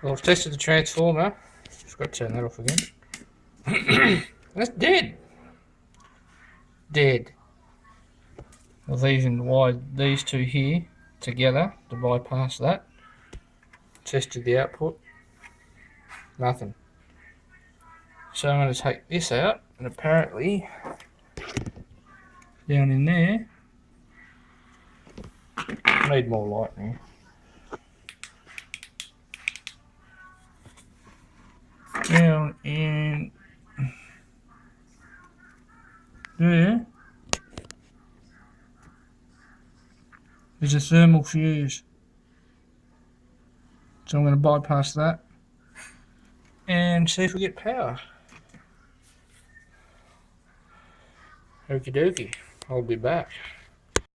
Well, I've tested the transformer. Just got to turn that off again. That's dead. Dead. I've even wired these two here together to bypass that. Tested the output. Nothing. So I'm going to take this out, and apparently down in there, I need more light now. Down in there is a thermal fuse. So I'm going to bypass that and see if we get power. Okie dokie, I'll be back.